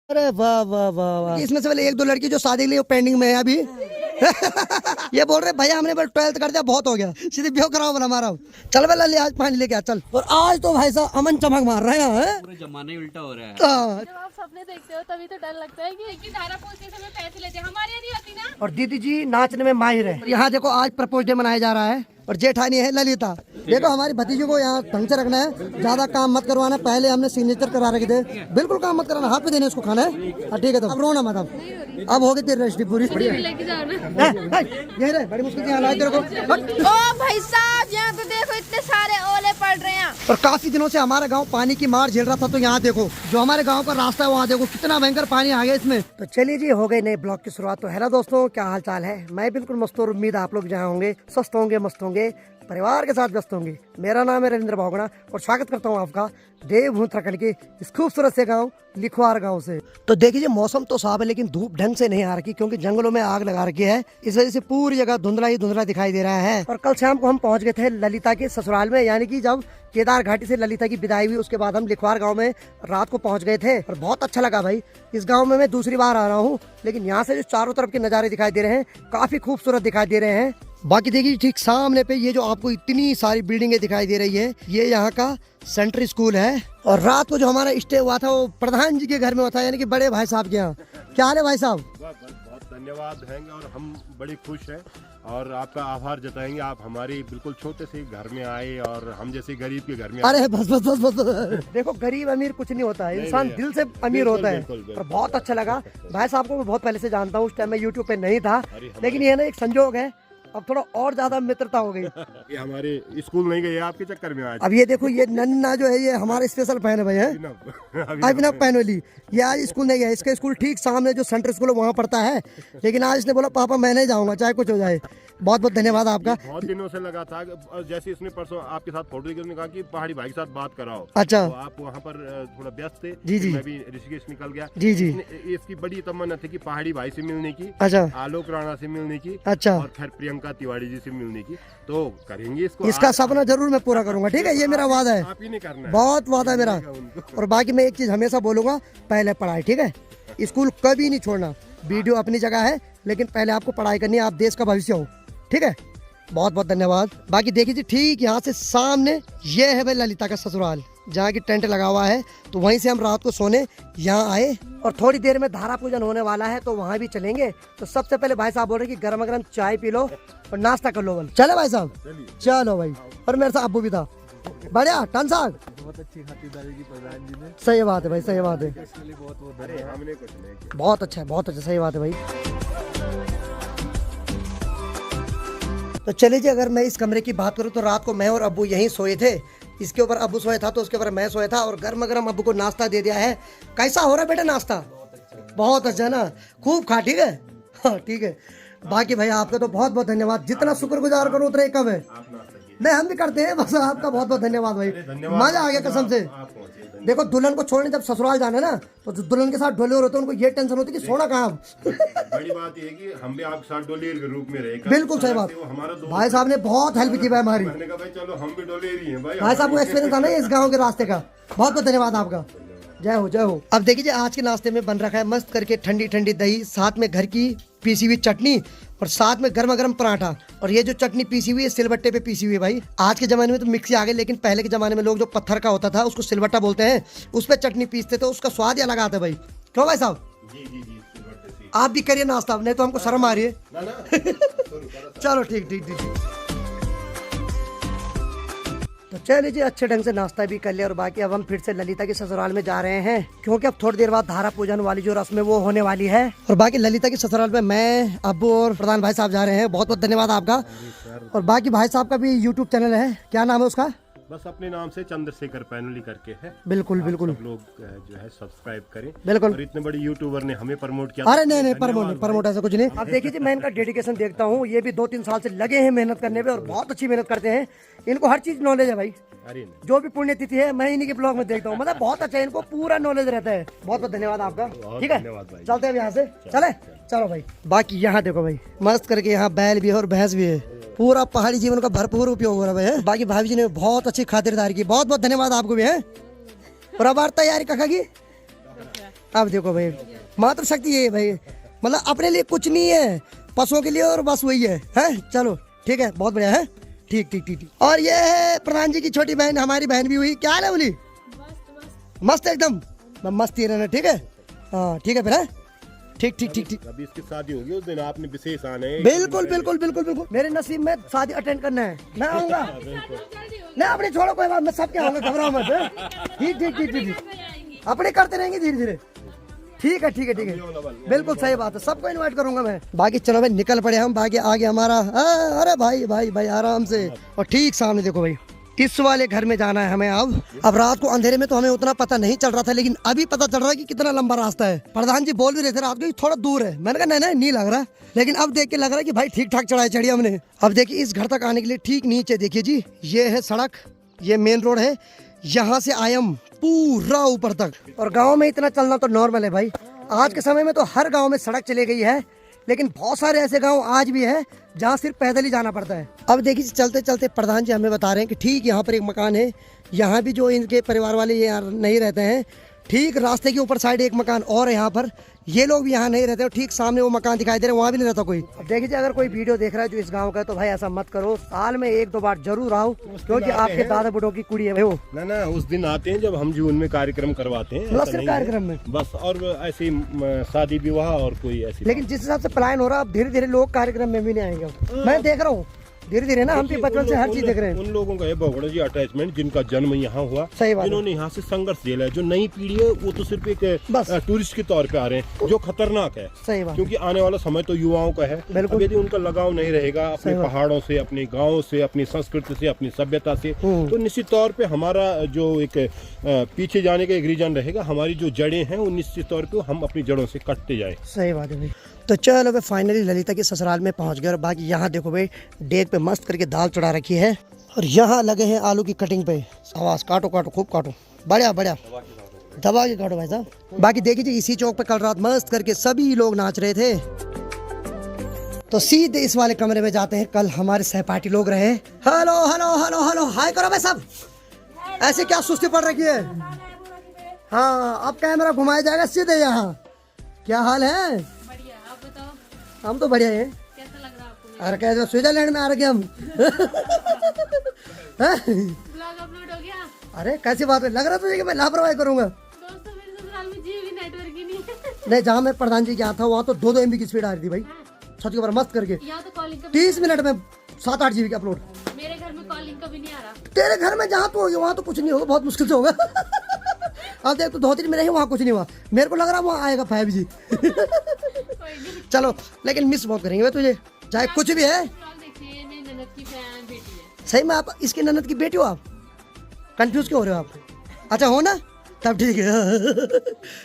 अरे वाह वाह वाह वाह। इसमें से पहले एक दो लड़की जो शादी के लिए पेंडिंग में है अभी ये बोल रहे भैया हमने 12th कर दिया, बहुत हो गया, सीधे ब्याह कराओ बोला हमारा। चल भला ले आज पानी लेके आ चल। और आज तो भाई साहब अमन चमक मार रहे हैं, पूरे जमाना ही उल्टा हो रहा है। जब आप सपने देखते हो तभी तो डर लगता है कि धारा पूछने से पैसे लेते हैं, हमारी यदि होती ना। और दीदी जी नाचने में माहिर है। यहाँ देखो आज प्रपोज डे मनाया जा रहा है और जेठानी है ललिता। देखो हमारी भतीजी को यहाँ ढंग से रखना है, ज्यादा काम मत करवाना। पहले हमने सिग्नेचर करा रखे थे, बिल्कुल काम मत कराना, हाथ पे देने उसको खाना है। ठीक है तो अब रोना मत, अब हो गई तेरी रजिस्ट्री पूरी। लेके जाओ ना। यही रहे, बड़ी मुश्किल से यहाँ लाए तेरे को। ओ भाई साहब यहाँ तो देखो इतने सारे ओले पड़ रहे हैं। और काफी दिनों से हमारा गांव पानी की मार झेल रहा था, तो यहाँ देखो जो हमारे गांव का रास्ता है वहाँ देखो कितना भयंकर पानी आ गया इसमें। तो चलिए जी हो गई नए ब्लॉग की शुरुआत। तो हेलो दोस्तों, क्या हाल चाल है? मैं बिल्कुल मस्त और उम्मीद आप लोग जहाँ होंगे स्वस्थ होंगे, मस्त होंगे, परिवार के साथ व्यस्त होंगे। मेरा नाम है रविंद्र भावगणा और स्वागत करता हूँ आपका देवभूमि उत्तराखंड के इस खूबसूरत से गांव लिखवार गांव से। तो देखिए मौसम तो साफ है लेकिन धूप ढंग से नहीं आ रही, क्योंकि जंगलों में आग लगा रखी है। इस वजह से पूरी जगह धुंधला ही धुंधला दिखाई दे रहा है। और कल शाम को हम पहुंच गए थे ललिता के ससुराल में, यानी कि जब केदार घाटी से ललिता की विदाई हुई उसके बाद हम लिखवार गाँव में रात को पहुँच गए थे। और बहुत अच्छा लगा भाई, इस गाँव में मैं दूसरी बार आ रहा हूँ, लेकिन यहाँ से जो चारों तरफ के नज़ारे दिखाई दे रहे हैं काफी खूबसूरत दिखाई दे रहे हैं। बाकी देखिए ठीक सामने पे ये जो आपको इतनी सारी बिल्डिंगें दिखाई दे रही है, ये यहाँ का सेंट्रल स्कूल है। और रात को जो हमारा स्टे हुआ था वो प्रधान जी के घर में हुआ था, यानी कि बड़े भाई साहब के यहाँ। क्या हाल है भाई साहब? बहुत धन्यवाद है और हम बड़े खुश हैं और आपका आभार जताएंगे। आप हमारे बिल्कुल छोटे से घर में आए और हम जैसे गरीब के घर में। अरे बस बस बस बस देखो गरीब अमीर कुछ नहीं होता है, इंसान दिल से अमीर होता है। और बहुत अच्छा लगा भाई साहब को, मैं बहुत पहले से जानता हूँ, उस टाइम मैं यूट्यूब पे नहीं था, लेकिन ये ना एक संजोग है, अब थोड़ा और ज्यादा मित्रता हो गई। ये हमारे स्कूल नहीं गए आपके चक्कर में आज। अब ये देखो ये नन्ना जो है ये हमारे स्पेशल फैन है भाई, है अभिनव पैनोली। ये आज स्कूल नहीं गया, इसका स्कूल ठीक सामने जो सेंट्रल स्कूल है वहाँ पढ़ता है, लेकिन आज इसने बोला पापा मैं नहीं जाऊंगा चाहे कुछ हो जाए। बहुत बहुत धन्यवाद आपका। बहुत दिनों से लगा था, जैसे इसने परसों आपके साथ फोटो देखकर कहा कि पहाड़ी भाई के साथ बात कराओ। अच्छा तो आप वहाँ पर थोड़ा व्यस्त थे। जी जी, मैं भी ऋषिकेश निकल गया। जी जी। इसकी बड़ी तमन्ना थी कि पहाड़ी भाई से मिलने की, अच्छा आलोक राणा से मिलने की, अच्छा, और फिर प्रियंका तिवारी जी से मिलने की। तो करेंगे इसको, इसका सपना जरूर मैं पूरा करूंगा। ठीक है, ये मेरा वादा है, आप ही नहीं करना है। बहुत वादा है मेरा। और बाकी मैं एक चीज हमेशा बोलूंगा, पहले पढ़ाई, ठीक है, स्कूल कभी नहीं छोड़ना। वीडियो अपनी जगह है, लेकिन पहले आपको पढ़ाई करनी है, आप देश का भविष्य हो। ठीक है, बहुत बहुत धन्यवाद। बाकी देखिए जी ठीक यहाँ से सामने ये है भाई ललिता का ससुराल, जहाँ की टेंट लगा हुआ है। तो वहीं से हम रात को सोने यहाँ आए और थोड़ी देर में धारा पूजन होने वाला है, तो वहाँ भी चलेंगे। तो सबसे पहले भाई साहब बोल रहे कि गर्मा गर्म चाय पी लो और नाश्ता कर लो। बोल चले भाई साहब, चलो भाई। और मेरे साथ अब्बू भी था, बढ़िया टन साहब, बहुत अच्छी खातिरदारी की प्रधान जी ने। सही बात है भाई, सही बात है, हमने कुछ नहीं। बहुत अच्छा है, बहुत अच्छा, सही बात है भाई। तो चलिए जी, अगर मैं इस कमरे की बात करूँ तो रात को मैं और अब्बू यहीं सोए थे। इसके ऊपर अब्बू सोया था, तो उसके ऊपर मैं सोया था, और गर्मा गर्म अब्बू को नाश्ता दे दिया है। कैसा हो रहा है बेटा नाश्ता? बहुत अच्छा ना, खूब खा, ठीक है, हाँ ठीक है। बाकी भाई आपका तो बहुत बहुत धन्यवाद, जितना शुक्रगुजार करूँ उतना ही कम है। नहीं हम भी करते हैं, बस आपका बहुत बहुत धन्यवाद भाई, मजा आ गया कसम से। देखो दुल्हन को छोड़ने जब ससुराल जाना ना, तो जो दुल्हन के साथ ढोले हो रहे थे उनको ये टेंशन होती है कि सोना कहाँ। बड़ी बात ये है कि हम भी आपके साथ डोलेर के रूप में रहे। बिल्कुल सही बात, भाई साहब ने बहुत हेल्प की भाई हमारी। मैंने कहा भाई चलो हम भी डोलेर ही हैं भाई। भाई साहब को एक्सपीरियंस था ना इस गाँव के रास्ते का, बहुत बहुत धन्यवाद आपका, जय हो जय हो। अब देखिए आज के नाश्ते में बन रखा है मस्त करके ठंडी ठंडी दही, साथ में घर की पीसी हुई चटनी, और साथ में गर्मा गर्म पराठा। और ये जो चटनी पीसी हुई है सिलबट्टे पे पीसी हुई है भाई। आज के जमाने में तो मिक्सी आ गई, लेकिन पहले के जमाने में लोग जो पत्थर का होता था उसको सिलबट्टा बोलते हैं, उस पर चटनी पीसते थे, उसका स्वाद ही अलग आता है भाई। क्यों भाई साहब? जी जी जी, आप भी करिए नाश्ता, नहीं तो हमको शर्म आ रही है। चलो ठीक ठीक ठीक। तो चलिए जी अच्छे ढंग से नाश्ता भी कर लिया, और बाकी अब हम फिर से ललिता के ससुराल में जा रहे हैं, क्योंकि अब थोड़ी देर बाद धारा पूजन वाली जो रस्म है वो होने वाली है। और बाकी ललिता के ससुराल में मैं, अब्बू और प्रधान भाई साहब जा रहे हैं। बहुत बहुत धन्यवाद आपका। और बाकी भाई साहब का भी यूट्यूब चैनल है, क्या नाम है उसका? बस अपने नाम से चंद्रशेखर पैनोली करके है। बिल्कुल बिल्कुल, सब लोग जो है सब्सक्राइब करें। बिल्कुल। और इतने बड़े यूट्यूबर ने हमें प्रमोट किया। अरे नहीं नहीं, प्रमोट ऐसा कुछ नहीं। अब देखिए मैं इनका डेडिकेशन देखता हूँ, ये भी 2-3 साल से लगे हैं मेहनत करने पे, और बहुत अच्छी मेहनत करते हैं। इनको हर चीज नॉलेज है भाई, जो भी पुण्यतिथि है मैं इन्हीं के ब्लॉग में देखता हूँ, मतलब बहुत अच्छा है, इनको पूरा नॉलेज रहता है। बहुत बहुत धन्यवाद आपका। ठीक है, चलते हैं यहाँ से, चले चलो भाई। बाकी यहाँ देखो भाई मस्त करके, यहाँ बैल भी है और भैंस भी है, पूरा पहाड़ी जीवन का भरपूर उपयोग हो रहा है। बाकी भाभी जी ने बहुत अच्छी खातिरदारी की, बहुत बहुत धन्यवाद आपको भी है। और अब तैयारी कखा की अब देखो भाई, मातृ शक्ति ये है भाई, मतलब अपने लिए कुछ नहीं है, पशुओं के लिए और बस वही है, चलो ठीक है, बहुत बढ़िया है, ठीक ठीक ठीक ठीक। और ये है प्रधान जी की छोटी बहन, हमारी बहन भी हुई, क्या हाल है बोली? मस्त एकदम, मस्त ही रहना, ठीक है, हाँ ठीक है फिर, है ठीक ठीक ठीक ठीक। अभी इसकी शादी होगी उस दिन आपने विशेष आने हैं। बिल्कुल बिल्कुल बिल्कुल बिल्कुल, मेरे नसीब में शादी अटेंड करना है, मैं आऊंगा। नहीं अपने छोड़ो, कोई बात, मैं सबके आऊंगा, घबराओ मत। ठीक ठीक ठीक ठीक, अपने करते रहेंगे धीरे धीरे। ठीक है ठीक है ठीक है, बिल्कुल सही बात है, सबको इनवाइट करूंगा मैं। बाकी चलो भाई निकल पड़े हम, बाकी आगे हमारा, अरे भाई भाई भाई आराम से। और ठीक सामने देखो भाई, इस वाले घर में जाना है हमें अब रात को अंधेरे में तो हमें उतना पता नहीं चल रहा था, लेकिन अभी पता चल रहा है कि कितना लंबा रास्ता है। प्रधान जी बोल भी रहे थे रात को थोड़ा दूर है, मैंने कहा नहीं नहीं लग रहा, लेकिन अब देख के लग रहा है कि भाई ठीक ठाक चढ़ाई चढ़ी हमने। अब देखिए इस घर तक आने के लिए ठीक नीचे देखिए जी, ये है सड़क, ये मेन रोड है, यहाँ से आए हम पूरा ऊपर तक। और गाँव में इतना चलना तो नॉर्मल है भाई, आज के समय में तो हर गाँव में सड़क चली गई है, लेकिन बहुत सारे ऐसे गांव आज भी है जहां सिर्फ पैदल ही जाना पड़ता है। अब देखिए चलते चलते प्रधान जी हमें बता रहे हैं कि ठीक यहाँ पर एक मकान है, यहाँ भी जो इनके परिवार वाले यहाँ नहीं रहते हैं, ठीक रास्ते के ऊपर साइड एक मकान और है, यहाँ पर ये लोग भी यहाँ नहीं रहते, और ठीक सामने वो मकान दिखाई दे रहे हैं, वहाँ भी नहीं रहता कोई। अब देखिए अगर कोई वीडियो देख रहा है जो इस गांव का है, तो भाई ऐसा मत करो, साल में 1-2 बार जरूर आओ, क्योंकि आपके दादा बुढ़ों की कुड़ी है भाई वो। ना उस दिन आते हैं जब हम जून में कार्यक्रम करवाते हैं, मतलब सिर्फ कार्यक्रम में बस, और ऐसी शादी विवाह और कोई ऐसी। लेकिन जिस हिसाब से प्लान हो रहा है, अब धीरे धीरे लोग कार्यक्रम में भी नहीं आएंगे, मैं देख रहा हूँ धीरे धीरे ना, हम भी बचपन से हर चीज देख रहे हैं। उन लोगों का है भगोड़ा जी अटैचमेंट, जिनका जन्म यहाँ हुआ, सही बात, जिन्होंने यहाँ से संघर्ष झेला है। जो नई पीढ़ी है वो तो सिर्फ एक टूरिस्ट के तौर पे आ रहे हैं, जो खतरनाक है। सही बात, क्योंकि आने वाला समय तो युवाओं का है। अब यदि उनका लगाव नहीं रहेगा अपने पहाड़ों से, अपने गाँव से, अपनी संस्कृति से, अपनी सभ्यता से, तो निश्चित तौर पे हमारा जो एक पीछे जाने का एक रीजन रहेगा। हमारी जो जड़ें हैं वो निश्चित तौर पे हम अपनी जड़ों से कटते जाए। सही बात है भाई। तो चलो भाई फाइनली ललिता के ससुराल में पहुंच गए, और बाकी यहाँ देखो भाई डेग पे मस्त करके दाल चढ़ा रखी है, और यहाँ लगे हैं आलू की कटिंग पे। आवाज काटो काटो खूब काटो, बढ़िया बढ़िया दबा के काटो भाई साहब। बाकी देखिए जी इसी चौक पे कल रात मस्त करके सभी लोग नाच रहे थे। तो सीधे इस वाले कमरे में जाते हैं, कल हमारे सहपाठी लोग रहे। हेलो हेलो हेलो हेलो, हाय करो भाई साहब। ऐसे क्या सुस्ती पड़ रखी है? हाँ अब कैमरा घुमाया जाएगा सीधे यहाँ। क्या हाल है? हम तो बढ़िया हैं। कैसा लग रहा है आपको? अरे कैसे स्विट्जरलैंड में आ रखे हम। ब्लॉग अपलोड हो गया? अरे कैसी बात है, लग रहा तुझे कि मैं लापरवाही करूंगा? दोस्तों मेरे ससुराल में जी भी नेटवर्क ही नहीं है। नहीं, जहाँ मैं प्रधान जी गया था वहाँ तो 2-2 MB की स्पीड आ रही थी भाई, छत के ऊपर मस्त करके। यहाँ तो कॉलिंग का 30 मिनट में 7-8 GB का अपलोड। मेरे घर में कॉलिंग का भी नहीं आ रहा। तेरे घर में जहाँ तो होगी वहाँ तो कुछ नहीं होगा, बहुत मुश्किल से होगा। अब देख तो धोती में नहीं, वहाँ कुछ नहीं हुआ, मेरे को लग रहा वहाँ आएगा 5G। चलो लेकिन मिस बहुत करेंगे तुझे, चाहे कुछ भी है। देखिए मेरी ननद की बेटी है। सही में आप इसकी ननद की बेटी हो? आप कंफ्यूज क्यों हो रहे हो आप? अच्छा हो ना, तब ठीक है।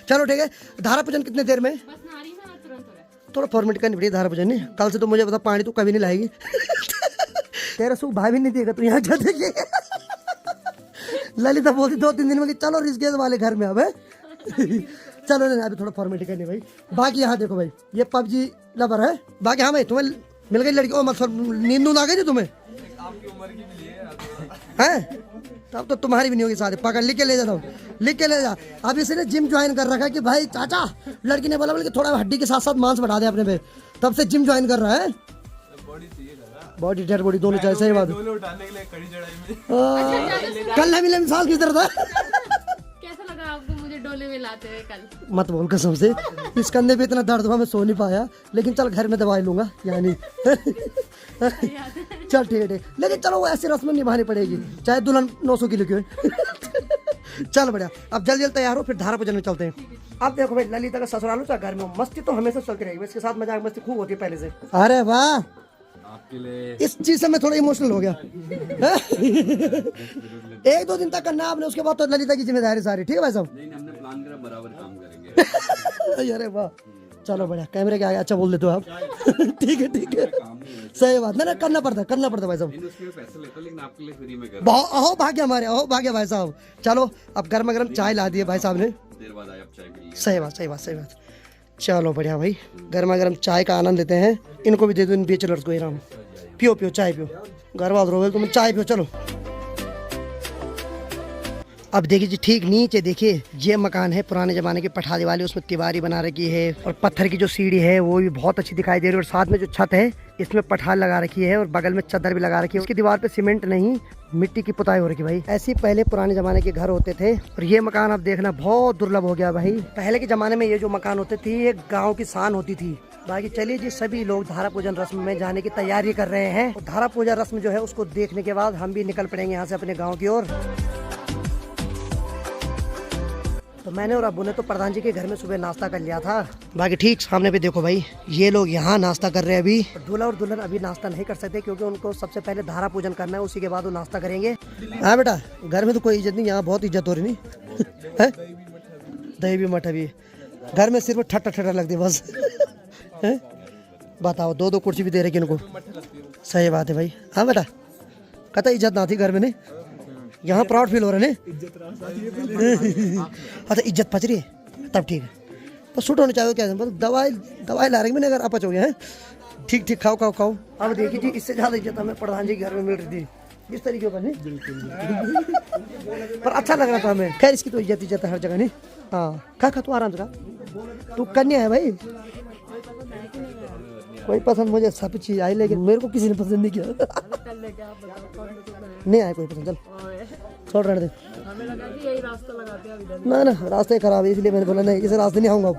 चलो ठीक है। धारा पूजन कितने देर में? बस नारी में तुरंत हो रहा है। थोड़ा फॉर्मेट करनी पड़ेगी धारा पूजन। नहीं कल से तो मुझे पता पानी तो कभी नहीं लाएगी। तेरा सुख भाई भी नहीं देगा, तू यहाँ क्या देखिए। ललिता बोलती 2-3 दिन में कि चलो रिस्केज वाले घर में अब है। चलो नहीं अभी थोड़ा फॉर्मेलिटी करनी भाई। बाकी यहाँ देखो भाई ये PUBG लवर है। बाकी हाँ भाई तुम्हें मिल गई लड़की? ओ मतलब नींद आ गई थी तुम्हें? हैं तब तो तुम्हारी भी नहीं होगी शादी। पकड़ लिख के ले जाता हूँ, लिख के ले जा। अब इसने जिम ज्वाइन कर रखा है कि भाई चाचा, लड़की ने बोला कि थोड़ा हड्डी के साथ साथ मांस बढ़ा दे अपने पे, तब से जिम ज्वाइन कर रहा है। बॉडी डेड बॉडी दोनों चाहिए, सही बात है। कल नवी मिसाल की तरह था। कैसा लगा आपको मुझे डोले में लाते हुए कल? मत बोल कसम से, इस कंधे पे इतना दर्द हुआ मैं सो नहीं पाया, लेकिन चल घर में दवाई लूंगा यानी। चल ठीक है, लेकिन चलो वो ऐसी रस्म निभानी पड़ेगी, चाहे दुल्हन 900 किलो की हो। चल बढ़िया, अब जल्द जल्द तैयार हो, फिर धारा पूजन में चलते हैं। अब देखो भाई ललिता का ससुराल हो चाहे घर में हो, मस्ती तो हमेशा चलती रहेगी, इसके साथ मजाक मस्ती खूब होती है पहले से। अरे वाह, आपके लिए इस चीज से मैं थोड़ा इमोशनल हो गया। 1-2 दिन तक करना आपने, उसके बाद तो ललिता की जिम्मेदारी सारी। ठीक है भाई साहब? नहीं, हमने प्लान करा बराबर काम करेंगे। अरे वाह, चलो बढ़िया, कैमरे के आगे अच्छा बोल देते हो आप। ठीक है ठीक है, सही बात। ना करना पड़ता भाई साहब। पैसे लेते लेकिन आपके लिए फ्री में कर। अहो भाग्य हमारे, अहो भाग्य भाई साहब। चलो अब गर्मा गर्म चाय ला दी है भाई साहब ने। देर बाद आए, अब चाय पी। सही बात। चलो बढ़िया भाई, गर्मा गर्म चाय का आनंद लेते हैं। इनको भी दे दो, इन बैचलर्स को। राम पियो चाय पियो, घर बाद रोवे तुम, चाय पियो। चलो अब देखिए जी ठीक नीचे देखिए ये मकान है पुराने जमाने के पठाली वाले, उसमें तिवारी बना रखी है और पत्थर की जो सीढ़ी है वो भी बहुत अच्छी दिखाई दे रही है और साथ में जो छत है इसमें पठाल लगा रखी है और बगल में चादर भी लगा रखी है। उसकी दीवार पे सीमेंट नहीं मिट्टी की पुताई हो रखी भाई। ऐसे पहले पुराने जमाने के घर होते थे और ये मकान अब देखना बहुत दुर्लभ हो गया भाई। पहले के जमाने में ये जो मकान होते थे ये गाँव की शान होती थी। बाकी चलिए जी सभी लोग धारा पूजन रस्म में जाने की तैयारी कर रहे हैं और धारा पूजन रस्म जो है उसको देखने के बाद हम भी निकल पड़ेंगे यहाँ से अपने गाँव की ओर। तो मैंने और अब्बू ने तो प्रधान जी के घर में सुबह नाश्ता कर लिया था। बाकी ठीक सामने पे देखो भाई ये लोग यहाँ नाश्ता कर रहे हैं अभी। दूल्हा और दुल्हन अभी नाश्ता नहीं कर सकते क्योंकि उनको सबसे पहले धारा पूजन करना है, उसी के बाद वो नाश्ता करेंगे। हाँ बेटा घर में तो कोई इज्जत नहीं, यहाँ बहुत इज्जत हो रही नहीं है। दही भी मठा भी घर में सिर्फ ठट्टा ठट्टा लगती बस है। बताओ दो कुर्सी भी दे रही इनको। सही बात है भाई। हाँ बेटा कहता इज्जत ना थी घर में नहीं, यहाँ प्राउड फील हो रहा है अच्छा इज्जत पच रही है तब ठीक है। तो सूट होने चाहिए क्या दवाई ला रही मैंने अगर अपच हो गया है। ठीक ठीक खाओ खाओ खाओ। अब देखिए जी इससे ज्यादा इज्जत हमें प्रधान जी के घर में मिल रही थी इस तरीके का नहीं पर अच्छा लग रहा था हमें। खैर इसकी तो इज्जत है हर जगह नहीं। हाँ खा तू आराम से खा, तू कन्या है भाई। कोई पसंद मुझे सब चीज आई लेकिन मेरे को किसी ने पसंद नहीं किया। नहीं आया कोई पसंद, चल छोड़ रहने दे। हमें लगा कि यही रास्ता लगाते हैं इधर। ना रास्ते खराब है इसलिए मैंने बोला नहीं इस रास्ते नहीं आऊंगा।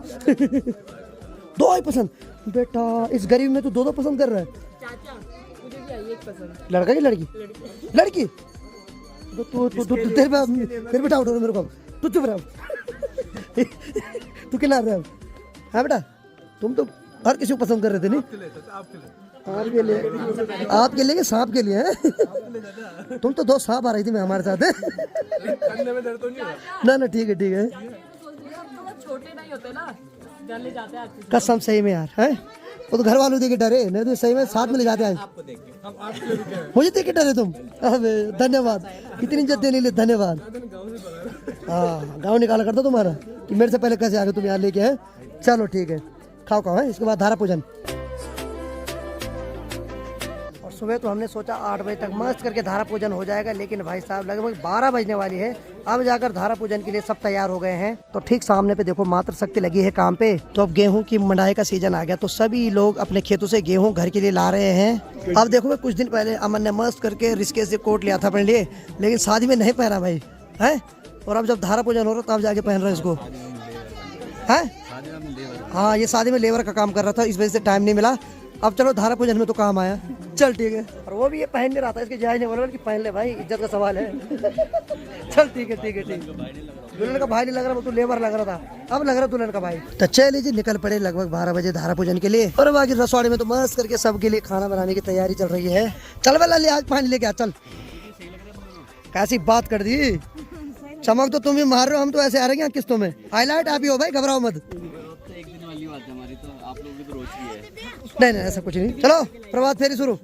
दो आई पसंद बेटा, इस गरीब में तू दो पसंद कर रहा है। चाचा मुझे भी आई एक पसंद। लड़का की लड़की? लड़की तो तू तेरे पे डाउट हो रहा मेरे को। तू चुप रहा तू कितना रहा। हाँ बेटा तुम तो हर किसी को पसंद कर रहे थे नहीं। आपके लिए सांप के लिए है। तुम तो दो सांप आ रही थी मैं हमारे साथ है। ना ठीक है छोटे नहीं होते ना, ले जाते हैं कसम सही में यार है। वो तो घर वालों देखे डरे, नहीं तो सही में साथ में ले जाते हैं। मुझे देख के डरे तुम? अबे धन्यवाद, इतनी इज्जत देने के लिए धन्यवाद। हाँ गाँव निकाला करता तुम्हारा कि मेरे से पहले कैसे आ गए तुम यहाँ लेके हैं। चलो ठीक है खाओ है इसके बाद धारा पूजन। और सुबह तो हमने सोचा 8 बजे तक मस्त करके धारा पूजन हो जाएगा, लेकिन भाई साहब लगभग 12 बजने वाली है। अब जाकर धारा पूजन के लिए सब तैयार हो गए हैं। तो ठीक सामने पे देखो मातृ शक्ति लगी है काम पे। तो अब गेहूं की मंडाई का सीजन आ गया तो सभी लोग अपने खेतों से गेहूं घर के लिए ला रहे हैं। अब देखो कुछ दिन पहले अमन ने मस्त करके रिस्के से कोट लिया था अपने लिए, लेकिन शादी में नहीं पहना भाई है। और अब जब धारा पूजन हो रहा तब जाके पहन रहे इसको है। हाँ ये शादी में लेबर का काम कर रहा था इस वजह से टाइम नहीं मिला। अब चलो धारा पूजन में तो काम आया, चल ठीक है। और वो भी ये पहन नहीं रहा था, इसके जायज ने बोला कि पहन ले भाई इज्जत का सवाल है। चल ठीक है दुल्हन का भाई नहीं लग रहा, वो तो लेबर लग रहा था, अब लग रहा दुल्हन का भाई। तो चलिए जी निकल पड़े लगभग 12 बजे धारा पूजन के लिए। और बाकी रसोड़ी में तो मस्त करके सबके लिए खाना बनाने की तैयारी चल रही है। चल वाला ले आज पानी लेके आ चल। कैसी बात कर दी, चमक तो तुम भी मार रहे हो, हम तो ऐसे आ रहे हैं किस्तों में। हाईलाइट आप ही हो भाई, घबराओ मत। एक दिन वाली बात है हमारी, तो आप लोग की तो रोज की है। नहीं ऐसा कुछ नहीं। चलो प्रभात फेरी शुरू।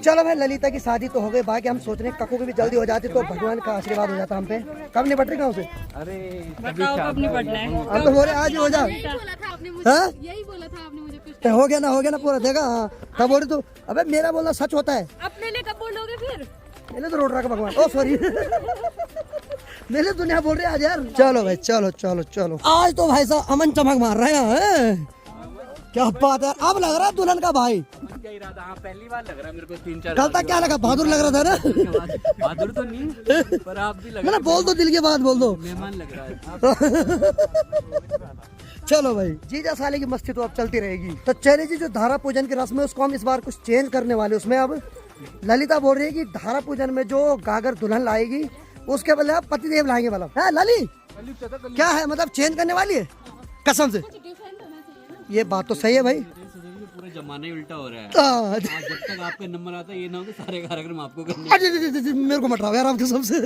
चलो भाई ललिता की शादी तो हो गई, बाकी हम सोच रहे हैं कक्कू की भी जल्दी हो जाती तो भगवान का आशीर्वाद हो जाता हम पे। कब निपट रहे गाँव से? अरे हम तो बोले आज ही हो जाओ। यही बोला था आपने मुझे कुछ। हो गया ना पूरा देखा। हाँ कब बोली तू? अबे मेरा बोलना सच होता है। अपने लिए कब बोलोगे फिर? मैंने तो रोड रखा भगवान। ओ सॉरी मेरे दुनिया बोल रहे आज यार। चलो भाई चलो आज तो भाई साहब अमन चमक मार रहे हैं। क्या बात है, अब लग रहा है दुल्हन का भाई। पहली बार लग रहा है मेरे को 3-4 कल तक क्या लगा, बहादुर लग रहा था ना। बहादुर तो नहीं पर आप भी लग रहे। बोल दो दिल की बात बोल दो, मेहमान लग रहा है। चलो भाई जीजा साले की मस्ती तो अब चलती रहेगी। तो चलिए जी जो धारा पूजन की रस्म है उसको हम इस बार कुछ चेंज करने वाले। उसमें अब ललिता बोल रही है कि धारा पूजन में जो गागर दुल्हन लाएगी उसके बदले आप पतिदेव लाएंगे। वाला है लली क्या है, मतलब चेंज करने वाली है कसम से। ये बात तो सही है भाई, पूरा जमाना ही उल्टा हो रहा है। जब तक आपका नंबर आता है ये ना हो कि सारे कार्यक्रम आपको करने। मेरे को मत रहा यार आपके सबसे।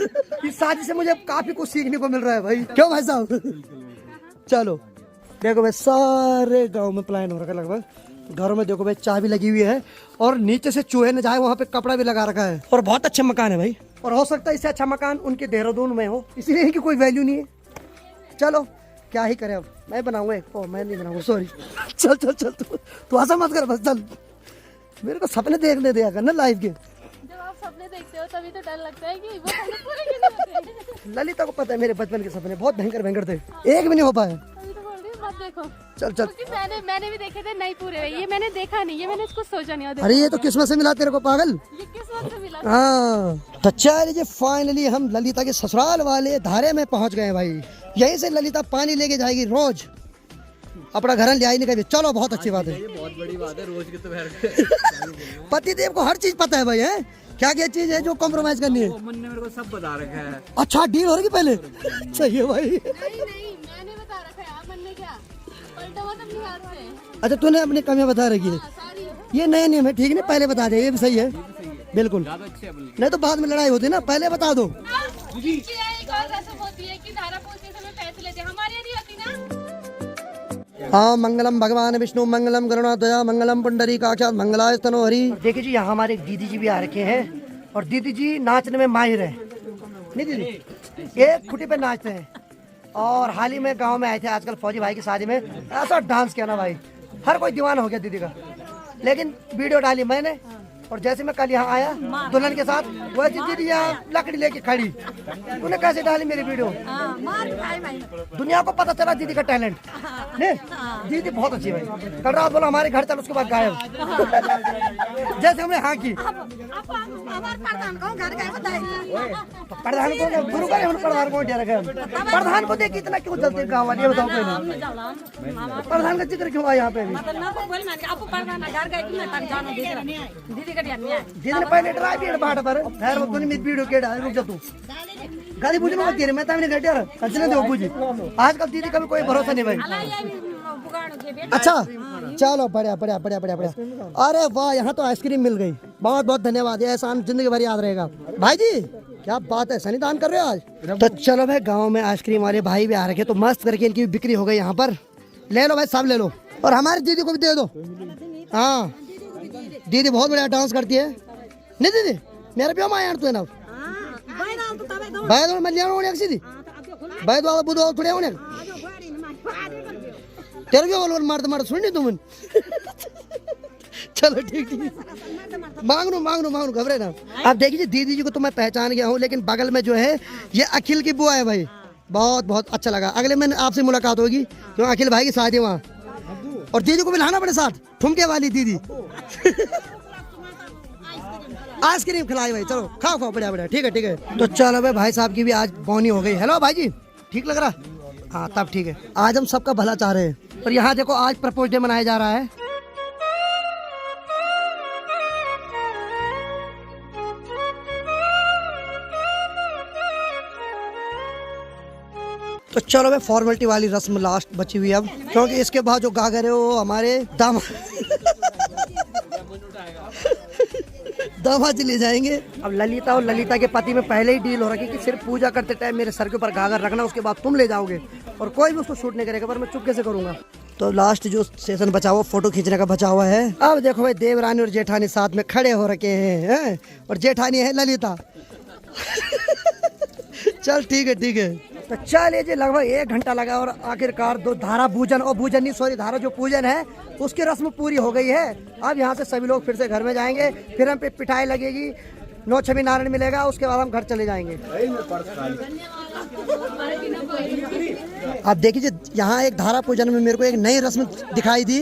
इस शादी से मुझे काफी कुछ सीखने को मिल रहा है भाई, क्यों भाई साहब? चलो देखो भाई सारे गांव में प्लान हो रखा है लगभग। घरों में देखो भाई चाबी लगी हुई है और नीचे से चूहे न जाए वहाँ पे कपड़ा भी लगा रखा है। और बहुत अच्छे मकान है भाई, और हो सकता है इससे अच्छा मकान उनके देहरादून में हो, इसलिए कि कोई वैल्यू नहीं है। चलो क्या ही करें, अब मैं बनाऊंगा एक। मैं नहीं बनाऊंगा सॉरी। चल तू ऐसा मत कर बस, चल मेरे को सपने देखने दिया करना लाइफ के। जब आप सपने देखते हो तभी तो डर लगता है कि वो सपने पूरे क्यों नहीं होते। ललिता को पता है मेरे बचपन के सपने बहुत भयंकर भयंकर थे, एक भी नहीं हो पाए। तभी तो बोल रही हूँ मत देखो, चल चल। क्योंकि मैंने भी देखे थे नहीं पूरे हुए। ये मैंने देखा नहीं, ये मैंने इसको सोचा नहीं। और अरे ये तो किस्मत से मिला तेरे को पागल। ये किस्मत से मिला। हाँ तो चलिए फाइनली हम ललिता के ससुराल वाले धारे में पहुंच गए भाई। यहीं से ललिता पानी लेके जाएगी रोज, अपना घर ले आई नहीं कभी। चलो बहुत अच्छी बात है, ये बहुत बड़ी बात है। रोज के तो खैर पति देव को हर चीज पता है भाई। है क्या क्या चीज है जो कॉम्प्रोमाइज करनी है? अमन ने मेरे को सब बता रखा है। अच्छा डील हो रही पहले। सही है भाई। नहीं मैंने बता रखा है, मन ने क्या पलटा हुआ अपने हाथ से। अच्छा तूने अपनी कमियां बता रखी है, सारी ये नए नियम है, ठीक है पहले बता दे, ये भी सही है बिल्कुल। ज्यादा अच्छे अपन नहीं तो बाद में लड़ाई होती है ना, पहले बता दो। एक और रस्म होती है कि धारा पूछते समय पैसे लेते हैं, हमारे यहाँ नहीं होती ना। हाँ मंगलम भगवान विष्णु मंगलम गरुणाध्वजा मंगलम पुंडरी काक्षात मंगलाय तनो हरि। देखिए जी यहाँ हमारे दीदी जी भी आ रखे हैं और दीदी जी नाचने में माहिर है। नहीं दीदी एक खुटी पे नाचते हैं। और हाल ही में गांव में आए थे आजकल फौजी भाई की शादी में, ऐसा डांस किया ना भाई, हर कोई दीवाना हो गया दीदी का। लेकिन वीडियो डाली मैंने और जैसे मैं कल यहाँ आया दुल्हन के साथ, वैसे दीदी यहाँ लकड़ी लेके खड़ी। तूने कैसे डाली मेरी वीडियो? दुनिया को पता चला दीदी का टैलेंट। नहीं दीदी बहुत अच्छी भाई। कल रात बोला हमारे घर चल, उसके बाद गायब। जैसे हमने हाँ की प्रधान को गुरु का प्रधान को प्रधान को देख इतना क्यों चलते गाँव वाले, बताओ पहले प्रधान का जिक्र क्यों आया यहाँ पे? दीदी ने पहले ड्राई भी बाट पर खैर वो तूने मेरी वीडियो के डाल रुक जा तू गाली बुझने मत तेरे मैं तामने गड्ढे यार कंचने दे बुझी। आजकल दीदी का भी कोई भरोसा नहीं भाई। अच्छा चलो बढ़िया बढ़िया बढ़िया बढ़िया बढ़िया। अरे वाह यहाँ तो आइसक्रीम मिल गई, बहुत बहुत धन्यवाद, ये एहसान जिंदगी भर याद रहेगा। भाई जी क्या बात है, सनी दान कर रहे हो आज? तो चलो भाई गाँव में आइसक्रीम वाले भाई भी आ रखे तो मस्त करके इनकी बिक्री हो गई यहाँ पर। ले लो भाई सब ले लो और हमारी दीदी को भी दे दो। हाँ दीदी बहुत बढ़िया डांस करती है। नहीं दीदी मेरे पे माया तू है ना भाई तो मैं लिया होने सीधी भाई तो बुध थोड़े होने तेरे भी बोल मारते मारते सुन नहीं तुम। चलो ठीक ठीक मांग घबरे ना। अब देखिए दीदी जी को तो मैं पहचान गया हूँ, लेकिन बगल में जो है ये अखिल की बुआ है भाई। बहुत बहुत अच्छा लगा, अगले महीने आपसे मुलाकात होगी क्यों अखिल भाई की शादी है वहाँ। और दीदी को भी लाना पड़े साथ, ठुमके वाली दीदी। आइसक्रीम खिलाई भाई, चलो खाओ खाओ बढ़िया बढ़िया ठीक है। तो चलो भाई भाई साहब की भी आज बोनी हो गई। हेलो भाई जी ठीक लग रहा? हाँ तब ठीक है। आज हम सबका भला चाह रहे हैं। और यहाँ देखो आज प्रपोज डे मनाया जा रहा है। तो चलो भाई फॉर्मेलिटी वाली रस्म लास्ट बची हुई अब, क्योंकि इसके बाद जो गागर है वो हमारे दामाद जी ले जाएंगे। अब ललिता और ललिता के पति में पहले ही डील हो रखी कि सिर्फ पूजा करते टाइम मेरे सर के ऊपर गागर रखना, उसके बाद तुम ले जाओगे और कोई भी उसको शूट नहीं करेगा, पर मैं चुपके से करूंगा। तो लास्ट जो सेशन बचा हुआ फोटो खींचने का बचा हुआ है। अब देखो भाई देवरानी और जेठानी साथ में खड़े हो रखे हैं और जेठानी है ललिता। चल ठीक है। तो चलिए जी लगभग 1 घंटा लगा और आखिरकार दो धारा पूजन और पूजन नहीं सॉरी धारा जो पूजन है उसकी रस्म पूरी हो गई है। अब यहाँ से सभी लोग फिर से घर में जाएंगे, फिर हम पे पिटाई लगेगी, 9 छवि नारायण मिलेगा, उसके बाद हम घर चले जाएंगे। अब देखिए यहाँ एक धारा पूजन में मेरे को एक नई रस्म दिखाई दी।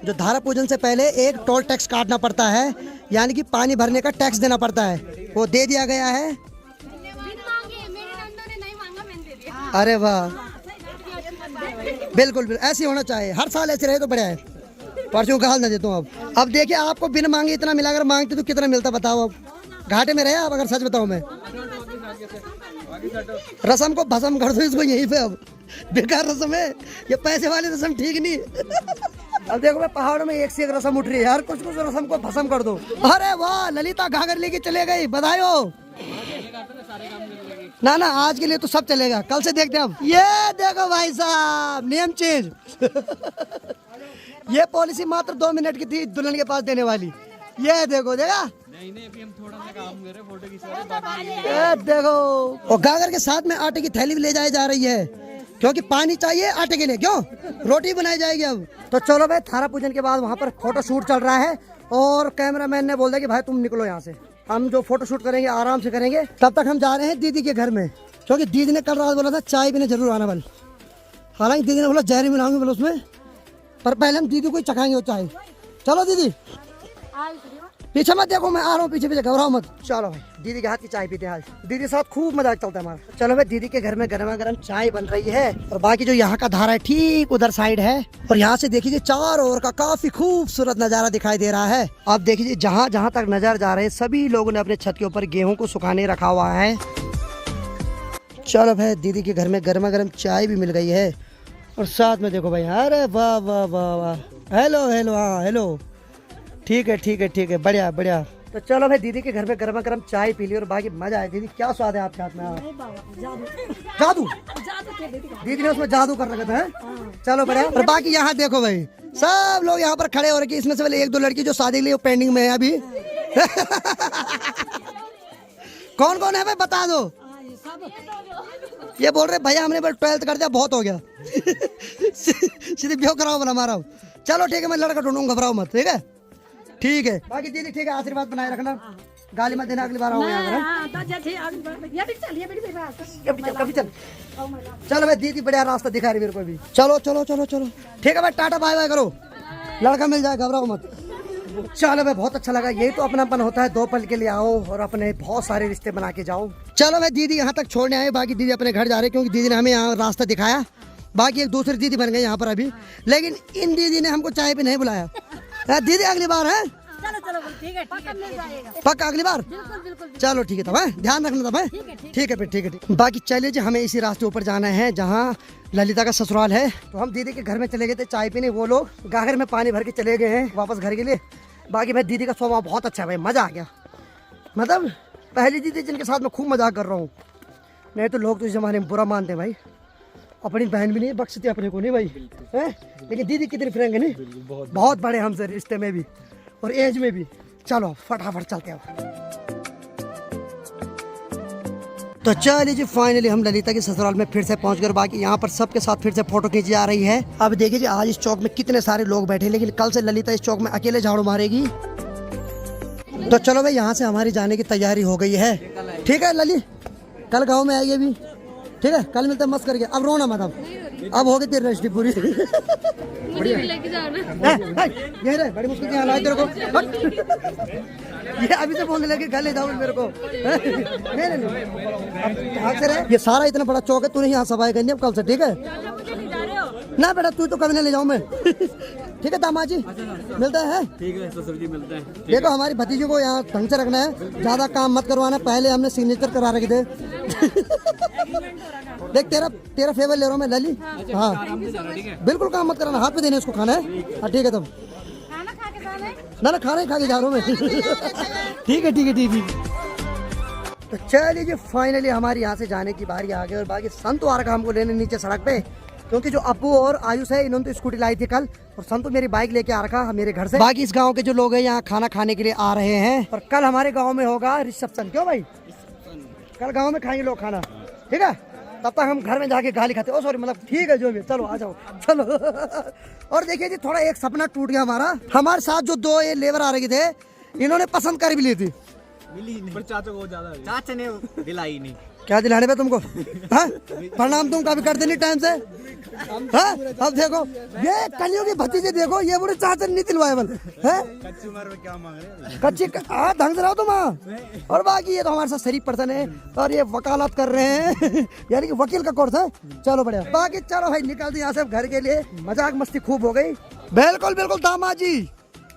जो धारा पूजन से पहले एक टोल टैक्स काटना पड़ता है, यानी कि पानी भरने का टैक्स देना पड़ता है, वो दे दिया गया है। अरे वाह बिल्कुल ऐसे होना चाहिए, हर साल ऐसे रहे तो बढ़िया है। परसों गाल ना देता हूँ। अब देखिए आपको बिन मांगे इतना मिला, अगर मांगते तो कितना मिलता बताओ। अब घाटे में रहे आप, अगर सच बताऊँ मैं। रस्म को भस्म कर दो इसको यहीं पे, अब बेकार रस्म है ये, पैसे वाली रस्म ठीक नहीं। अब देखो मैं पहाड़ों में एक से एक रस्म उठ रही है यार, कुछ रस्म को भस्म कर दो। अरे वाह ललिता घाघर लेके चले गई, बधाई हो। ना आज के लिए तो सब चलेगा, कल से देखते हैं हम। ये देखो भाई साहब नियम चेंज। ये पॉलिसी मात्र 2 मिनट की थी दुल्हन के पास देने वाली। ये देखो देखा नहीं अभी हम थोड़ा सा काम कर रहे हैं, फोटो खींच देखो। और गागर के साथ में आटे की थैली भी ले जाई जा रही है, क्योंकि पानी चाहिए आटे के लिए, क्यों रोटी बनाई जाएगी अब। तो चलो भाई थारा पूजन के बाद वहाँ पर फोटो शूट चल रहा है और कैमरामैन ने बोल दिया कि भाई तुम निकलो यहाँ से। हम जो फोटो शूट करेंगे आराम से करेंगे। तब तक हम जा रहे हैं दीदी के घर में, क्योंकि दीदी ने कल रात बोला था चाय पीने जरूर आना बल। हालांकि दीदी ने बोला जहरी मिलाऊंगी बोला उसमें, पर पहले हम दीदी को ही चखाएंगे वो चाय। चलो दीदी पीछे मत देखो, मैं आ रहा हूँ पीछे पीछे, घबराओ मत। चलो भाई दीदी के हाथ की चाय पीते हैं आज, दीदी के साथ खूब मजाक चलता है हमारा। चलो भाई दीदी के घर में गर्मा गर्म चाय बन रही है, और बाकी जो यहाँ का धारा है ठीक उधर साइड है। और यहाँ से देखिए चारों ओर का काफी खूबसूरत नजारा दिखाई दे रहा है। अब देखिए जहाँ जहाँ तक नजर जा रहे हैं सभी लोगों ने अपने छत के ऊपर गेहूं को सुखाने रखा हुआ है। चलो भाई दीदी के घर में गर्मा गर्म चाय भी मिल गई है, और साथ में देखो भाई, अरे वाह वाह वाह वाह, हेलो हेलो, हाँ हेलो, ठीक है ठीक है ठीक है, बढ़िया बढ़िया। तो चलो भाई दीदी के घर में गर्मा गर्म चाय पी ली और बाकी मजा आया। दीदी क्या स्वाद है आपके हाथ में? जादू दीदी ने उसमें जादू कर रखा था। चलो बढ़िया। और बाकी यहाँ देखो भाई सब लोग यहाँ पर खड़े हो रखे, इसमें से पहले 1-2 लड़की जो शादी के लिए पेंडिंग में है अभी। कौन कौन है भाई बता दो। ये बोल रहे भैया हमने 12th कर दिया, बहुत हो गया। सीधे ब्याह कराओ बोला हमारा। चलो ठीक है, मैं लड़का ढूंढूंगा, घबराओ मत, ठीक है ठीक है। बाकी दीदी ठीक है, आशीर्वाद बनाए रखना, गाली मत देना, अगली बार आऊंगा यहाँ। कभी चल। चलो भाई दीदी बढ़िया रास्ता दिखा रही मेरे को भी। चलो चलो चलो चलो ठीक है भाई, टाटा बाय बाय करो, लड़का मिल जाए, घबराओ मत। चलो भाई बहुत अच्छा लगा, यही तो अपनापन होता है, 2 पल के लिए आओ और अपने बहुत सारे रिश्ते बना के जाओ। चलो भाई दीदी यहाँ तक छोड़ने आए, बाकी दीदी अपने घर जा रहे क्योंकि दीदी ने हमें यहाँ रास्ता दिखाया। बाकी एक दूसरी दीदी बन गई यहाँ पर अभी, लेकिन इन दीदी ने हमको चाय पे नहीं बुलाया। दीदी अगली बार है, चलो ठीक है, पक्का अगली बार। चलो ठीक है, तब ध्यान रखना तब। ठीक है फिर, ठीक है। बाकी चलिए जी, हमें इसी रास्ते ऊपर जाना है जहाँ ललिता का ससुराल है। तो हम दीदी के घर में चले गए थे चाय पीने, वो लोग गागर में पानी भर के चले गए हैं वापस घर के लिए। बाकी भाई दीदी का स्वभाव बहुत अच्छा है भाई, मजा आ गया। मतलब पहली दीदी जिनके साथ मैं खूब मजाक कर रहा हूँ, नहीं तो लोग तो इस जमाने में बुरा मानते हैं भाई। अपनी बहन भी नहीं बख्शती अपने को, नहीं भाई है, लेकिन दीदी कितनी फ्रेंक है नहीं, बहुत बड़े हमसे रिश्ते में भी और एज में भी। चलो फटाफट चलते हैं। तो चलिए जी फाइनली हम ललिता के ससुराल में फिर से पहुंच गए। बाकी यहाँ पर सबके साथ फिर से फोटो खींची जा रही है। अब देखिए जी आज इस चौक में कितने सारे लोग बैठे, लेकिन कल से ललिता इस चौक में अकेले झाड़ू मारेगी। तो चलो भाई यहाँ से हमारी जाने की तैयारी हो गई है। ठीक है लली, कल गाँव में आएगी अभी, ठीक है, कल मिलते हैं मस्त करके। अब रोना मत, अब हो गई तेरी रजिस्ट्री पूरी। ये रे बड़ी मुश्किल से यहाँ लाए तेरे को, ये अभी से बोलने लगे घर ले जाओ मेरे को। नहीं नहीं से रहे, ये सारा इतना बड़ा चौक है, तूने यहाँ सफाई करनी है कल से, ठीक है ना बेटा, तू तो कभी नहीं ले जाऊँ मैं। ठीक है दामाद जी, मिलते हैं। ठीक है ससुर जी, मिलते हैं। देखो हमारी भतीजी को यहाँ ढंग से रखना है, ज्यादा काम मत करवाना। पहले हमने सिग्नेचर करा रखे थे। देख तेरा फेवर ले रहा हूँ मैं लली। हाँ बिल्कुल काम मत कराना, हाथ पे देने उसको खाना है। हाँ ठीक है तब ना खाना ही खा के जा रहा हूँ मैं। ठीक है ठीक है ठीक है। तो चलिए जी फाइनली हमारी यहाँ से जाने की बारी आ गई, और बाकी संतु आ रखा हमको लेने नीचे सड़क पे, क्योंकि जो अप्पू और आयुष है इन्होंने तो स्कूटी लाई थी कल, और संतु मेरी बाइक लेके आ रखा मेरे घर से। बाकी इस गांव के जो लोग हैं यहाँ खाना खाने के लिए आ रहे हैं, और कल हमारे गांव में होगा रिसेप्शन। क्यों भाई, कल गांव में खाएंगे लोग खाना, ठीक है। तब तक हम घर में जाके गाली खाते। ओ सॉरी, मतलब ठीक है जो भी, चलो आ जाओ चलो। और देखिए जी थोड़ा एक सपना टूट गया हमारा। हमारे साथ जो 2 ये लेबर आ रहे थे, इन्होंने पसंद कर भी ली थी, मिली नहीं, पर चाचा को ज्यादा, चाचा ने दिलाई नहीं। क्या दिलाने पे तुमको? हाँ प्रणाम तुम कभी करते नहीं टाइम से। हाँ अब देखो ये कलियों की भतीजे, देखो ये बुढ़े चाचा नहीं दिलवाए बल है। कच्ची उम्र में क्या मांग रहे हैं? कच्ची ढंग से रहो तुम। और बाकी ये तो हमारे साथ शरीफ पर्सन है, और ये वकालत कर रहे हैं। यानी कि वकील का कोर्स है। चलो बढ़िया। बाकी चलो भाई निकलते यहाँ से घर के लिए। मजाक मस्ती खूब हो गई। बिल्कुल बिल्कुल दामाद जी,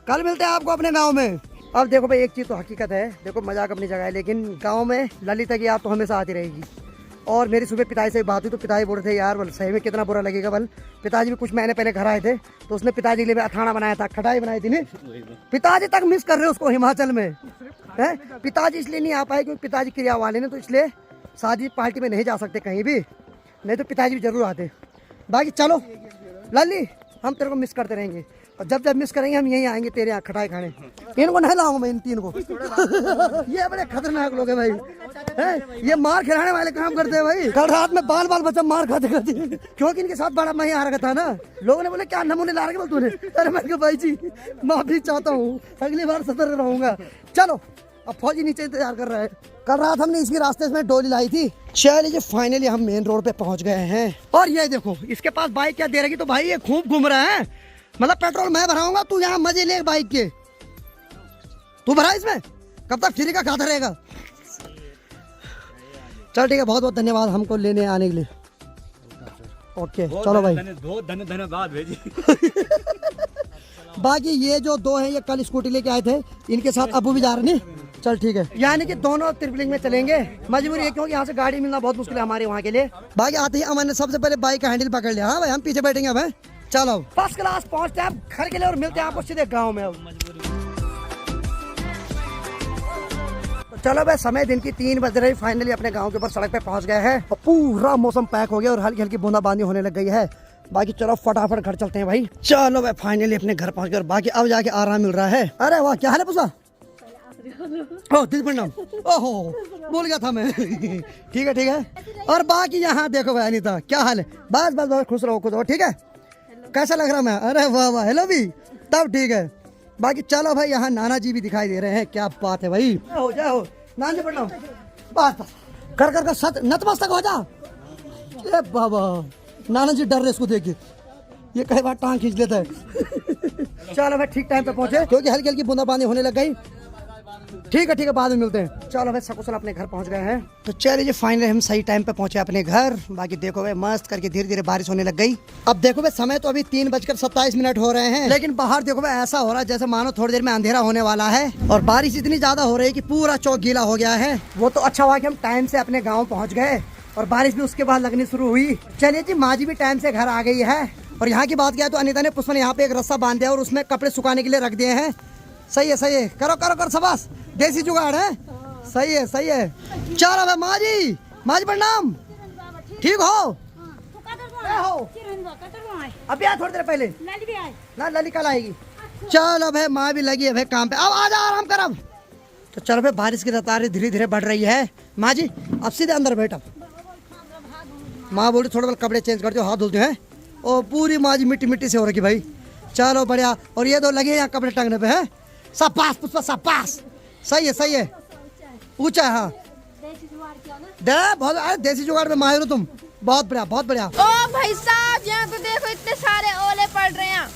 कल मिलते हैं आपको अपने गाँव में। अब देखो भाई एक चीज़ तो हकीकत है, देखो मजाक अपनी जगह है, लेकिन गांव में ललिता की याद तो हमेशा आती रहेगी। और मेरी सुबह पिताजी से बात हुई तो पिताजी बोल रहे थे यार बल सही में कितना बुरा लगेगा। बल पिताजी भी कुछ महीने पहले घर आए थे, तो उसने पिताजी के लिए अथाना बनाया था, खटाई बनाई थी। नहीं पिताजी तक मिस कर रहे उसको हिमाचल में है। पिताजी इसलिए नहीं आ पाए क्योंकि पिताजी क्रिया वाले ने, तो इसलिए शादी पार्टी में नहीं जा सकते कहीं भी, नहीं तो पिताजी भी जरूर आते। बाकी चलो लली, हम तेरे को मिस करते रहेंगे, और जब जब मिस करेंगे हम यहीं आएंगे तेरे यहाँ खटाई खाने। इनको नहीं लाऊंगा मैं, इन 3 को। ये बड़े खतरनाक लोग हैं भाई, है ये मार खिलाने वाले काम करते हैं भाई। कल रात में बाल बच्चा मार खाते खाते, क्योंकि इनके साथ बड़ा मैं आ रखा था ना। लोगों ने बोले क्या नमूने ला रखे बोल तूने। अरे मैं भाई जी माफी चाहता हूँ, अगली बार सतर्क रहूंगा। चलो अब फौजी नीचे इंतजार कर रहा है। कल रात हमने इसके रास्ते में डोली लाई थी। चलिए फाइनली हम मेन रोड पे पहुंच गए हैं। और ये देखो इसके पास बाइक क्या दे रही, तो भाई ये खूब घूम रहा है। मतलब पेट्रोल मैं भराऊंगा, तू यहाँ मजे ले बाइक के। तू भरा इसमें, कब तक फ्री का खाता रहेगा। चल ठीक है, बहुत बहुत धन्यवाद हमको लेने आने के लिए। ओके चलो भाई, धन्यवाद भेजी। बाकी ये जो दो हैं ये कल स्कूटी लेके आए थे, इनके साथ अबू भी जा रहे नहीं। चल ठीक है, यानी कि दोनों ट्रिपलिंग में चलेंगे। मजबूरी है क्योंकि यहाँ से गाड़ी मिलना बहुत मुश्किल है हमारे वहाँ के लिए। बाकी आते ही अमन ने सबसे पहले बाइक का हैंडल पकड़ लिया। हाँ भाई हम पीछे बैठेंगे अब। चलो फर्स्ट क्लास पहुँचते हैं घर के लिए और मिलते हैं आपको सीधे गाँव में। चलो भाई समय दिन की 3 बज रही, फाइनली अपने गांव के ऊपर सड़क पे पहुंच गए हैं और पूरा मौसम पैक हो गया और हल्की हल्की बूंदाबांदी होने लग गई है। बाकी चलो फटाफट घर चलते हैं भाई। चलो भाई फाइनली अपने घर पहुंच गए, बाकी अब जाके आराम मिल रहा है। अरे वाह क्या हाल है पुसा? ओ दिल प्रणाम। ओहो बोल गया था मैं। ठीक है। और बाकी यहाँ देखो भाई अनीता क्या हाल है? बस बस बस खुश रहो ठीक है। कैसा लग रहा मैं? अरे वाह वाह हेलो भी, तब ठीक है। बाकी चलो भाई यहाँ नाना जी भी दिखाई दे रहे हैं। क्या बात है भाई, जय हो नाना जी प्रणाम। बस कर सत नतमस्तक हो जा। ए बाबा नाना जी डर रहे इसको देख के, ये कई बार टांग खींच लेता है। चलो भाई ठीक टाइम पे पहुंचे क्योंकि हल्की हल्की बूंदाबांदी होने लग गई। ठीक है बाद में मिलते हैं। चलो भाई सकुशल अपने घर पहुंच गए हैं। तो चलिए फाइनली हम सही टाइम पे पहुंचे अपने घर। बाकी देखो भाई मस्त करके धीरे धीरे बारिश होने लग गई। अब देखो भाई समय तो अभी 3:27 हो रहे हैं, लेकिन बाहर देखो भाई ऐसा हो रहा है जैसे मानो थोड़ी देर में अंधेरा होने वाला है और बारिश इतनी ज्यादा हो रही है कि पूरा चौक गीला हो गया है। वो तो अच्छा हुआ कि हम टाइम से अपने गाँव पहुँच गए और बारिश भी उसके बाद लगनी शुरू हुई। चलिए जी माँ जी भी टाइम से घर आ गई है। और यहाँ की बात किया तो अनीता ने पुष्पा ने यहाँ पे एक रस्सा बांध दिया और उसमें कपड़े सुखाने के लिए रख दिए हैं। सही है करो सबस, देसी जुगाड़ है। सही है। चलो भाई माँ जी प्रणाम। ठीक हो? अभी आया थोड़ी देर पहले ना, लली कल आएगी। चलो भाई माँ भी लगी है भाई काम पे। अब आजा आराम कर अब। तो चलो भाई बारिश की रफ्तार धीरे धीरे बढ़ रही है। माँ जी अब सीधे अंदर बैठो। माँ बोली थोड़ा कपड़े चेंज करते हो, हाथ धुलते हैं। और पूरी माँ जी मिट्टी से हो रखी भाई। चलो बढ़िया। और ये दो लगे यहाँ कपड़े टांगने पे है। शाबाश पुष्पा शाबाश। सही है ऊंचा है। हाँ बहुत देसी जुगाड़ में माहिर हो तुम। बहुत बढ़िया। ओ भाई साहब यहाँ तो देखो इतने सारे ओले पड़ रहे हैं।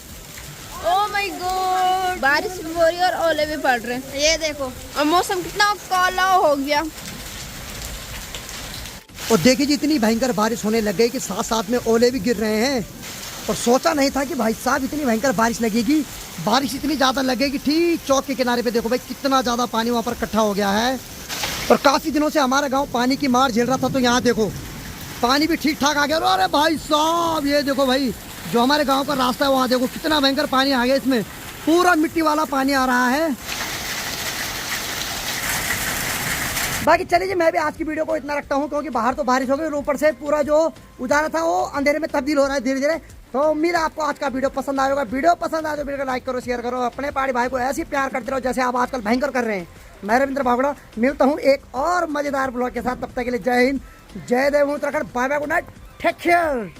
ओ माय गॉड, बारिश भी हो रही है और ओले भी पड़ रहे हैं। ये देखो और मौसम कितना काला हो गया। और देखिए जी इतनी भयंकर बारिश होने लग गई कि साथ में ओले भी गिर रहे हैं। और सोचा नहीं था कि भाई साहब इतनी भयंकर बारिश लगेगी। बारिश इतनी ज़्यादा लगेगी, ठीक चौक के किनारे पे देखो भाई कितना ज़्यादा पानी वहाँ पर इकट्ठा हो गया है। और काफ़ी दिनों से हमारा गांव पानी की मार झेल रहा था, तो यहाँ देखो पानी भी ठीक ठाक आ गया। अरे भाई साहब ये देखो भाई जो हमारे गांव का रास्ता है वहाँ देखो कितना भयंकर पानी आ गया। इसमें पूरा मिट्टी वाला पानी आ रहा है। बाकी चलिए जी मैं भी आज की वीडियो को इतना रखता हूँ क्योंकि बाहर तो बारिश हो गई और ऊपर से पूरा जो उजाला था वो अंधेरे में तब्दील हो रहा है धीरे धीरे। तो उम्मीद है आपको आज का वीडियो पसंद आएगा। वीडियो पसंद आए तो वीडियो को लाइक करो, शेयर करो, अपने पहाड़ी भाई को ऐसे ही प्यार करते रहो जैसे आप आजकल भयंकर कर रहे हैं। मैं रविंद्र बागड़ा मिलता हूँ एक और मजेदार ब्लॉग के साथ। तब तक के लिए जय हिंद, जय देव Uttarakhand, bye bye, good night, take care.